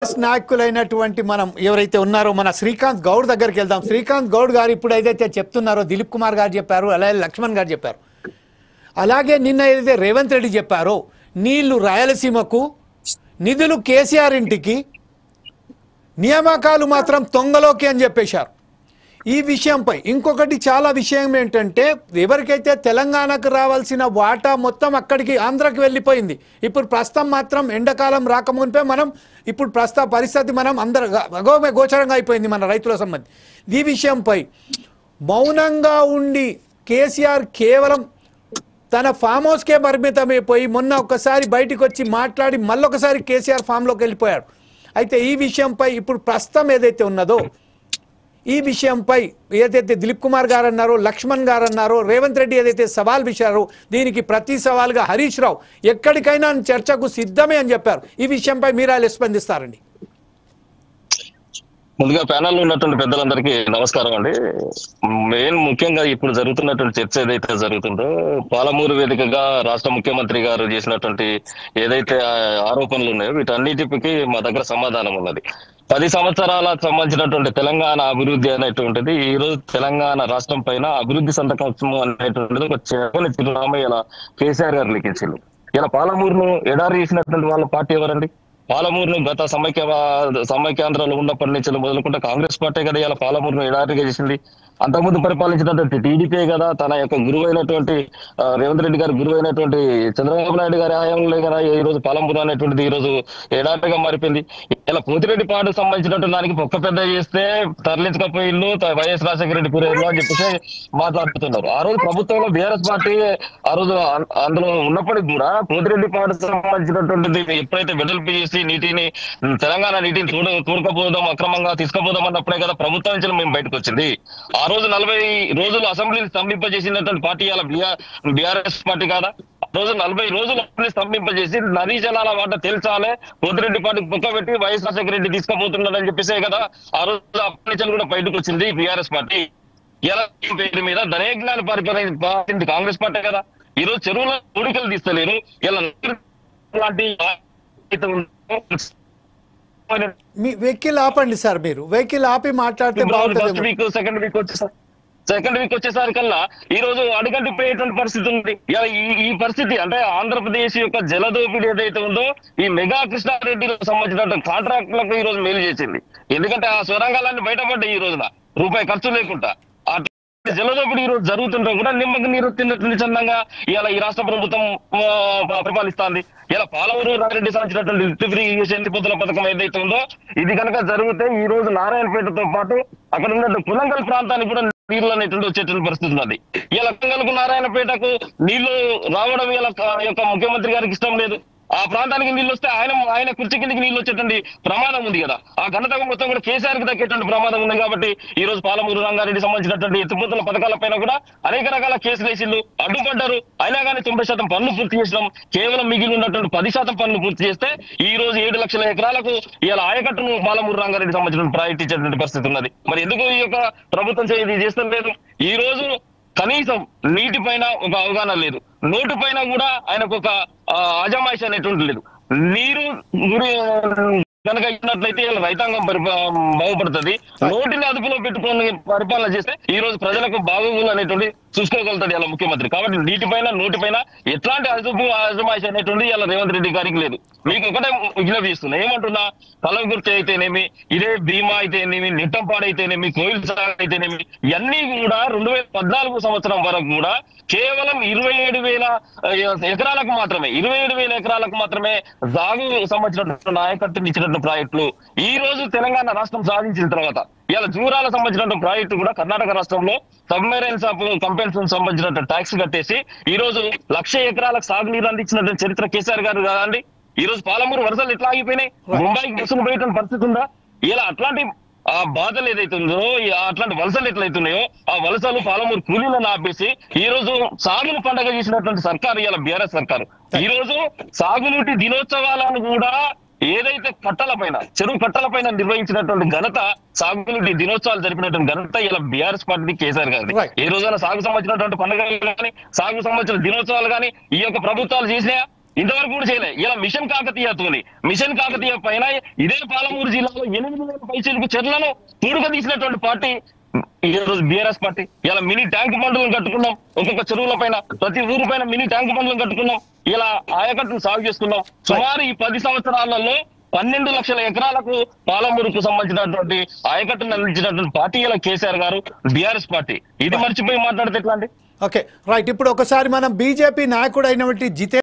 నాయకులైనటువంటి మనం ఎవరైతే ఉన్నారో మన శ్రీకాంత్ గౌడ్ దగ్గరికి వెళ్దాం. శ్రీకాంత్ గౌడ్ గారు ఇప్పుడు ఏదైతే చెప్తున్నారో దిలీప్ కుమార్ గారు చెప్పారు, అలాగే లక్ష్మణ్ గారు చెప్పారు, అలాగే నిన్న ఏదైతే రేవంత్ రెడ్డి చెప్పారో నీళ్లు రాయలసీమకు, నిధులు కేసీఆర్ ఇంటికి, నియామకాలు మాత్రం తొంగలోకి అని చెప్పేశారు. ఈ విషయంపై ఇంకొకటి చాలా విషయం ఏంటంటే ఎవరికైతే తెలంగాణకు రావాల్సిన వాటా మొత్తం అక్కడికి ఆంధ్రాకి వెళ్ళిపోయింది. ఇప్పుడు ప్రస్తుతం మాత్రం ఎండాకాలం రాకముందే మనం ఇప్పుడు ప్రస్తుత పరిస్థితి మనం అందరూ గోచరంగా అయిపోయింది మన రైతుల సంబంధించి. ఈ విషయంపై మౌనంగా ఉండి కేసీఆర్ కేవలం తన ఫామ్ హౌస్కే పరిమితమైపోయి మొన్న ఒక్కసారి బయటికి వచ్చి మాట్లాడి మళ్ళొకసారి కేసీఆర్ ఫామ్లోకి వెళ్ళిపోయాడు. అయితే ఈ విషయంపై ఇప్పుడు ప్రస్తుతం ఏదైతే ఉన్నదో ఈ విషయంపై ఏదైతే దిలీప్ కుమార్ గారు అన్నారో, లక్ష్మణ్ గారు అన్నారో, రేవంత్ రెడ్డి ఏదైతే సవాల్ విసిరారో దీనికి ప్రతి సవాల్గా హరీష్ రావు ఎక్కడికైనా చర్చకు సిద్ధమే అని చెప్పారు. ఈ విషయంపై మీరు ఎలా స్పందిస్తారండి? ముందుగా ప్యానెల్లో ఉన్నటువంటి పెద్దలందరికీ నమస్కారం అండి. ముఖ్యంగా ఇప్పుడు జరుగుతున్నటువంటి చర్చ ఏదైతే జరుగుతుందో పాలమూరు వేదికగా రాష్ట్ర ముఖ్యమంత్రి గారు చేసినటువంటి ఏదైతే ఆరోపణలు ఉన్నాయో వీటన్నిటికి మా దగ్గర సమాధానం ఉన్నది. 10 సంవత్సరాలకు సంబంధించినటువంటి తెలంగాణ అభివృద్ధి అనేటువంటిది ఈ రోజు తెలంగాణ రాష్ట్రం పైన అభివృద్ధి సంతకం అనేటువంటిది ఒక చిరునామా ఇలా కేసీఆర్ గారు లిఖించారు. ఇలా పాలమూరును ఎడారి చేసినటువంటి వాళ్ళ పార్టీ ఎవరండి? పాలమూరును గత సమైక్యాంధ్రలో ఉన్నప్పటి నుంచి మొదలుకుంటే కాంగ్రెస్ పార్టీ కదా ఇలా పాలమూరును ఎడారిగా చేసింది. అంతకుముందు పరిపాలించినటువంటి టీడీపీ కదా తన యొక్క గురువైనటువంటి రేవంత్ రెడ్డి గారి గురువైనటువంటి చంద్రబాబు నాయుడు గారి హయాంలో కదా ఈ రోజు పాలమూరు అనేటువంటిది ఈ రోజు ఎడారిగా మారిపోయింది. ఇలా పోతిరెడ్డి పాటకు సంబంధించినటువంటి దానికి పొక్క పెద్ద చేస్తే తరలించకపోయి ఇల్లు వైఎస్ రాజశేఖర రెడ్డి పూరేళ్ళు అని చెప్పేసి మాట్లాడుతున్నారు. ఆ రోజు ప్రభుత్వంలో బీఆర్ఎస్ పార్టీ ఆ రోజు అందులో ఉన్నప్పటికీ కూడా పోతిరెడ్డి పాటకు సంబంధించినటువంటిది ఎప్పుడైతే వెడల్పు చేసి నీటిని తెలంగాణ నీటిని తోడుకపోదాం అక్రమంగా తీసుకుపోదాం అన్నప్పుడే కదా ప్రభుత్వం నుంచి మేము బయటకు వచ్చింది. ఆ రోజు 40 రోజులు అసెంబ్లీని స్తంభింపజేసినటువంటి పార్టీ అలా బీఆర్ఎస్ పార్టీ కాదా? రోజు 40 రోజులు స్తంభింపజేసి నదీ జలాల వాట తేల్చాలే పోతిరెడ్డి పార్టీకి పొక్క పెట్టి వైఎస్ రాజశేఖర రెడ్డి తీసుకుపోతున్నాడని చెప్పేసే కదా ఆ రోజు అప్పటి కూడా బయటకు వచ్చింది బీఆర్ఎస్ పార్టీ. ఎలా పేరు మీద ధనేజ్ఞాన్ని పరిపాలించింది కాంగ్రెస్ పార్టీ కదా. ఈ రోజు చెరువుల కోడికలు తీస్తలేరు. ఇలా లాంటి మీ వెహికల్ ఆపండి సార్, మీరు వెహికల్ ఆపి మాట్లాడితే బాగుంటుంది. సెకండ్ వీక్ వచ్చేసరికల్లా ఈ రోజు అడుగంటిపోయేటువంటి పరిస్థితి ఉంది. ఈ పరిస్థితి అంటే ఆంధ్రప్రదేశ్ యొక్క జలదోపిడీ ఏదైతే ఉందో ఈ మెగా కృష్ణారెడ్డికి సంబంధించిన కాంట్రాక్టులకు ఈ రోజు మేలు చేసింది. ఎందుకంటే ఆ సొరంగాలన్నీ బయటపడ్డాయి ఈ రోజున రూపాయి ఖర్చు లేకుండా. జలదోపిడీ ఈ రోజు జరుగుతుంటే కూడా నిమ్మకి నీరు తిన్నట్టు చందంగా ఇలా ఈ రాష్ట్ర ప్రభుత్వం పరిపాలిస్తుంది. ఇలా పాలమూరు రంగారెడ్డి సంబంధించినటువంటి లిఫ్ట్ ఇరిగేషన్ పొద్దుల పథకం ఏదైతే ఉందో ఇది కనుక జరిగితే ఈ రోజు నారాయణపేటతో పాటు అక్కడ ఉన్న కులంగల్ ప్రాంతానికి కూడా నీళ్లు అనేటువంటి వచ్చేటువంటి పరిస్థితి ఉన్నది. ఇలా కులంగల్కు నారాయణపేటకు నీళ్లు రావడం ఇలా యొక్క ముఖ్యమంత్రి గారికి ఇష్టం లేదు. ఆ ప్రాంతానికి నీళ్ళు వస్తే ఆయన కుర్చీ కిందకి నీళ్ళు వచ్చేటువంటి ప్రమాదం ఉంది కదా. ఆ ఘనత మొత్తం కూడా కేసీఆర్ కి దక్కేటువంటి ప్రమాదం ఉంది. కాబట్టి ఈ రోజు పాలమూరు రంగారెడ్డి సంబంధించినటువంటి ఎత్తిపోతల పథకాల పైన కూడా అనేక రకాల కేసులు వేసిళ్ళు అడ్డుపడ్డారు. అయినా కానీ 90% పనులు పూర్తి చేసినాం. కేవలం మిగిలి ఉన్నటువంటి 10% పనులు పూర్తి చేస్తే ఈ రోజు 7 లక్షల ఎకరాలకు ఇలా ఆయకట్టును పాలమూరు రంగారెడ్డి సంబంధించిన ప్రాజెక్ట్ ఇచ్చేటువంటి పరిస్థితి ఉన్నది. మరి ఎందుకు ఈ యొక్క ప్రభుత్వం ఇది చేస్తాం లేదు? ఈ రోజు కనీసం నీటి పైన ఒక అవగాహన లేదు, నోటు పైన కూడా ఆయనకు ఒక అజమాయిషి అనేటువంటి లేదు. నీరు కనుక ఇచ్చినట్లయితే రైతాంగం బాగుపడుతుంది. నోటిని అదుపులో పెట్టుకొని పరిపాలన చేస్తే ఈ రోజు ప్రజలకు బాగోగులు అనేటువంటి చూసుకోగలుగుతాడు ఇలా ముఖ్యమంత్రి. కాబట్టి నీటిపైన నోటిపైన ఎట్లాంటి అజమాయిషి అనేటువంటి ఇలా రేవంత్ రెడ్డి గారికి లేదు. మీకు ఒకటే విజ్ఞప్తి చేస్తున్నా, ఏమంటున్నా, కలవకుర్తి అయితేనేమి, ఇదే భీమా అయితేనేమి, నిట్టంపాడు అయితేనేమి, కోయిల్ సాగర్ అయితేనేమి, ఇవన్నీ కూడా 2014 సంవత్సరం వరకు కూడా కేవలం 27,000 ఎకరాలకు మాత్రమే 27,000 ఎకరాలకు మాత్రమే సాగు సంబంధించినటువంటి ఆయకట్టుని ఇచ్చినటువంటి ప్రాజెక్టులు. ఈ రోజు తెలంగాణ రాష్ట్రం సాధించిన తర్వాత ఇలా జూరాల సంబంధించినటువంటి ప్రాజెక్టు కూడా కర్ణాటక రాష్ట్రంలో సబ్మెరైన్స్ కంపెన్సేషన్ సంబంధించినటువంటి ట్యాక్స్ కట్టేసి ఈ రోజు 1,00,000 ఎకరాలకు సాగునీరు అందించినటువంటి చరిత్ర కేసీఆర్ గారు కాదండి. ఈ రోజు పాలమూరు వలసలు ఎట్లా ఆగిపోయినాయి? ముంబైకి బస్సులు పోయేటువంటి పరిస్థితి ఉందా? ఇలా అట్లాంటి ఆ బాధలు ఏదైతే ఉందో అట్లాంటి వలసలు ఎట్లయితున్నాయో ఆ వలసలు పాలమూరు కూలీలను ఆపేసి ఈ రోజు సాగును పండగ చేసినటువంటి సర్కారు ఇలా బీఆర్ఎస్ సర్కారు. ఈ రోజు సాగునీటి దినోత్సవాలను కూడా ఏదైతే కట్టల పైన చెరువు కట్టల పైన నిర్వహించినటువంటి ఘనత, సాగునీటి దినోత్సవాలు జరిపినటువంటి ఘనత ఇలా బీఆర్ఎస్ పార్టీ కేసీఆర్ గారిది. ఏ రోజైనా సాగు సంబంధించినటువంటి పండుగలు కానీ సాగు సంబంధించిన దినోత్సవాలు కానీ ఈ యొక్క ప్రభుత్వాలు చేసినాయా? ఇంతవరకు కూడా చేయలే. ఇలా మిషన్ కాకతీయ పైన ఇదే పాలమూరు జిల్లాలో 8,000 పైచీలకు చెర్లను పూడుక తీసినటువంటి పార్టీ ఈ రోజు బీఆర్ఎస్ పార్టీ. ఇలా మినీ ట్యాంక్ బండ్లను కట్టుకున్నాం, ఒక్కొక్క చెరువుల పైన ప్రతి ఊరు పైన మినీ ట్యాంక్ బండ్లను కట్టుకున్నాం, ఇలా ఆయకట్టును సాగు చేసుకున్నాం. సుమారు ఈ 10 సంవత్సరాలలో 12 లక్షల ఎకరాలకు పాలమూరుకు సంబంధించినటువంటి ఆయకట్టును అందించినటువంటి పార్టీ ఇలా కేసీఆర్ గారు, బీఆర్ఎస్ పార్టీ. ఇది మర్చిపోయి మాట్లాడితే ఎట్లా అండి? Okay right. ఇప్పుడు ఒకసారి మనం బీజేపీ నాయకుడు అయినటువంటి జితేంద్ర